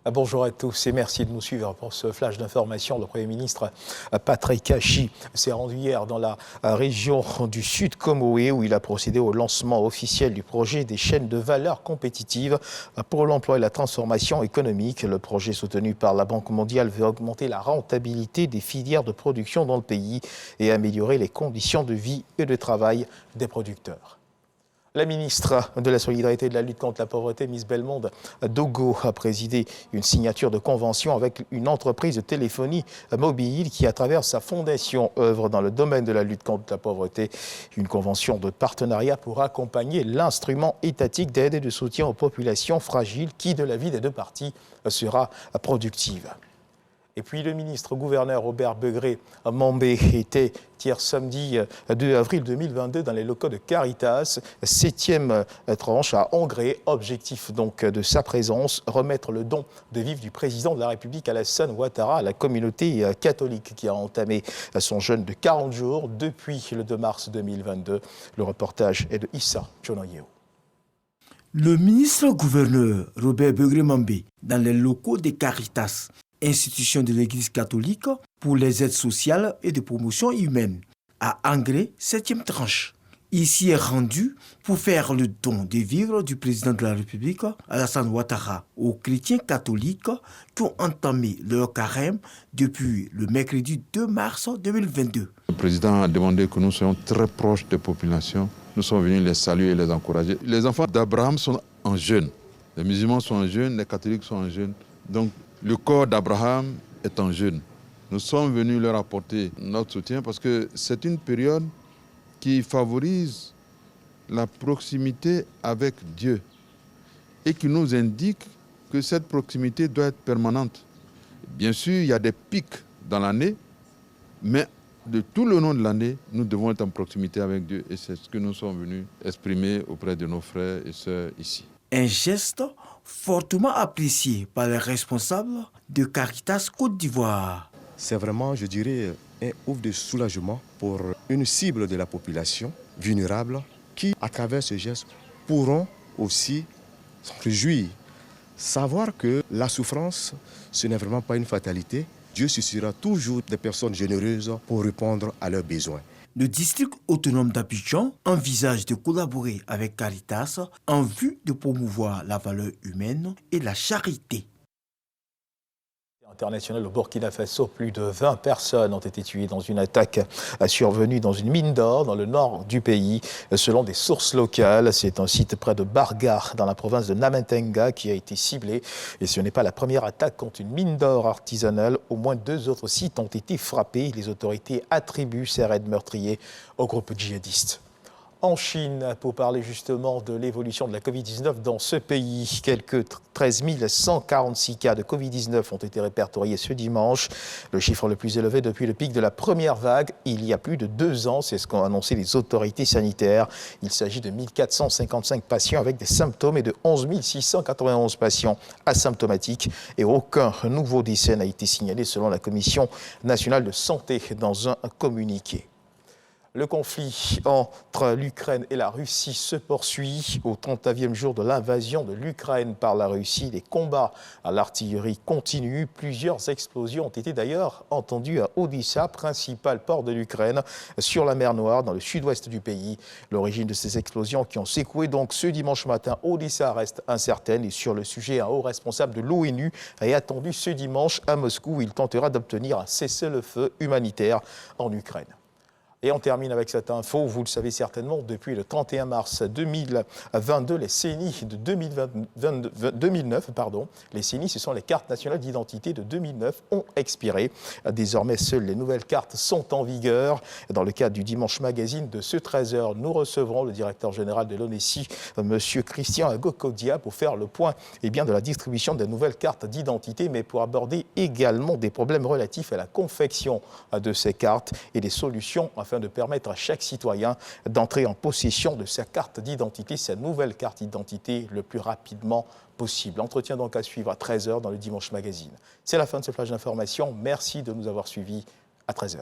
Bonjour à tous et merci de nous suivre pour ce flash d'information. Le Premier ministre Patrick Kachi s'est rendu hier dans la région du Sud Comoé où il a procédé au lancement officiel du projet des chaînes de valeur compétitives pour l'emploi et la transformation économique. Le projet soutenu par la Banque mondiale veut augmenter la rentabilité des filières de production dans le pays et améliorer les conditions de vie et de travail des producteurs. La ministre de la Solidarité et de la lutte contre la pauvreté, Miss Bellemonde Dogo, a présidé une signature de convention avec une entreprise de téléphonie mobile qui, à travers sa fondation, œuvre dans le domaine de la lutte contre la pauvreté. Une convention de partenariat pour accompagner l'instrument étatique d'aide et de soutien aux populations fragiles qui, de l'avis des deux parties, sera productive. Et puis le ministre-gouverneur Robert Begré-Mambé était hier samedi 2 avril 2022 dans les locaux de Caritas, 7e tranche à Angré. Objectif donc de sa présence, remettre le don de vivre du président de la République Alassane Ouattara à la communauté catholique qui a entamé son jeûne de 40 jours depuis le 2 mars 2022. Le reportage est de Issa Chonoyeo. Le ministre-gouverneur Robert Begré-Mambé dans les locaux de Caritas, institution de l'Église catholique pour les aides sociales et de promotion humaine, à Angré, 7e tranche. Il s'y est rendu pour faire le don de vivres du président de la République, Alassane Ouattara, aux chrétiens catholiques qui ont entamé leur carême depuis le mercredi 2 mars 2022. Le président a demandé que nous soyons très proches des populations. Nous sommes venus les saluer et les encourager. Les enfants d'Abraham sont en jeûne. Les musulmans sont en jeûne, les catholiques sont en jeûne. Donc, le corps d'Abraham est en jeûne. Nous sommes venus leur apporter notre soutien parce que c'est une période qui favorise la proximité avec Dieu et qui nous indique que cette proximité doit être permanente. Bien sûr, il y a des pics dans l'année, mais de tout le long de l'année, nous devons être en proximité avec Dieu et c'est ce que nous sommes venus exprimer auprès de nos frères et sœurs ici. Un geste fortement apprécié par les responsables de Caritas Côte d'Ivoire. C'est vraiment, je dirais, un ouf de soulagement pour une cible de la population vulnérable qui, à travers ce geste, pourront aussi s'en réjouir. Savoir que la souffrance, ce n'est vraiment pas une fatalité. Dieu suscitera toujours des personnes généreuses pour répondre à leurs besoins. Le district autonome d'Abidjan envisage de collaborer avec Caritas en vue de promouvoir la valeur humaine et la charité. International au Burkina Faso, plus de 20 personnes ont été tuées dans une attaque survenue dans une mine d'or dans le nord du pays. Selon des sources locales, c'est un site près de Bargar, dans la province de Namentenga, qui a été ciblé. Et ce n'est pas la première attaque contre une mine d'or artisanale. Au moins 2 autres sites ont été frappés. Les autorités attribuent ces raids meurtriers au groupe djihadiste. En Chine, pour parler justement de l'évolution de la Covid-19 dans ce pays, quelques 13 146 cas de Covid-19 ont été répertoriés ce dimanche. Le chiffre le plus élevé depuis le pic de la première vague, il y a plus de 2 ans, c'est ce qu'ont annoncé les autorités sanitaires. Il s'agit de 1455 patients avec des symptômes et de 11 691 patients asymptomatiques. Et aucun nouveau décès n'a été signalé selon la Commission nationale de santé dans un communiqué. Le conflit entre l'Ukraine et la Russie se poursuit. Au 30e jour de l'invasion de l'Ukraine par la Russie, les combats à l'artillerie continuent. Plusieurs explosions ont été d'ailleurs entendues à Odessa, principal port de l'Ukraine, sur la mer Noire, dans le sud-ouest du pays. L'origine de ces explosions qui ont secoué donc ce dimanche matin Odessa reste incertaine. Et sur le sujet, un haut responsable de l'ONU est attendu ce dimanche à Moscou où il tentera d'obtenir un cessez-le-feu humanitaire en Ukraine. Et on termine avec cette info, vous le savez certainement, depuis le 31 mars 2022, les CNI de 2009, les CNI, ce sont les cartes nationales d'identité de 2009, ont expiré. Désormais, seules les nouvelles cartes sont en vigueur. Dans le cadre du Dimanche Magazine de ce 13h, nous recevrons le directeur général de l'ONESI, M. Christian Agokodia, pour faire le point de la distribution des nouvelles cartes d'identité, mais pour aborder également des problèmes relatifs à la confection de ces cartes et des solutions afin de permettre à chaque citoyen d'entrer en possession de sa carte d'identité, sa nouvelle carte d'identité, le plus rapidement possible. Entretien donc à suivre à 13h dans le Dimanche Magazine. C'est la fin de ce flash d'information. Merci de nous avoir suivis. À 13h.